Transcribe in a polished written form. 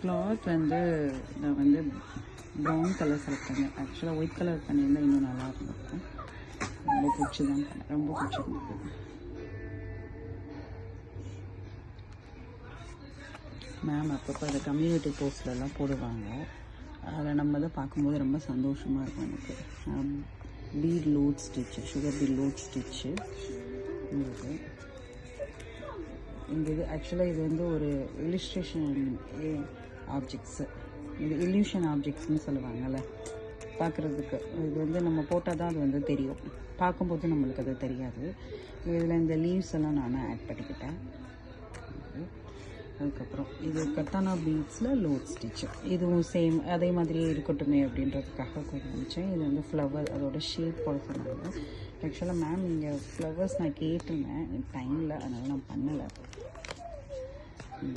Cloth வந்து நான் வந்து ப்ரௌன் கலர் செலக்ட் பண்ணேன். ஆக்சுவலாக ஒயிட் கலர் பண்ணியிருந்தால் இன்னும் நல்லா இருந்திருக்கும். ரொம்ப பிடிச்சி தான் பண்ணேன், ரொம்ப பிடிச்சிருந்தது. மேம் அப்பப்போ அதை கம்யூனிட்டி போஸ்ட்லலாம் போடுவாங்க. அதில் நம்ம தான் பார்க்கும்போது ரொம்ப சந்தோஷமாக இருக்கும் எனக்கு. Beat load stitch, sugar beat load stitch உங்களுக்கு இந்த இது. ஆக்சுவலாக இது வந்து ஒரு இல்லுஸ்ட்ரேஷன் ஆப்ஜெக்ட்ஸு, இது இல்யூஷன் ஆப்ஜெக்ட்ஸ்னு சொல்லுவாங்கள்ல பார்க்குறதுக்கு. இது வந்து நம்ம போட்டால் தான் அது வந்து தெரியும், பார்க்கும்போது நம்மளுக்கு அது தெரியாது. இதில் இந்த லீவ்ஸ் எல்லாம் நான் ஆட் பண்ணிக்கிட்டேன். அதுக்கப்புறம் இது கத்தானா பீட்ஸில் லோட் ஸ்டிச்சு, இதுவும் சேம் அதே மாதிரியே இருக்கட்டுமே அப்படின்றதுக்காக கொண்டு வந்துச்சேன். இது வந்து ஃப்ளவர், அதோட ஷேப் போட சொன்னாங்க. ஆக்சுவலாக மேம் இங்கே ஃப்ளவர்ஸ் நான் கேட்டிருந்தேன் டைமில், அதனால் நான் பண்ணலை.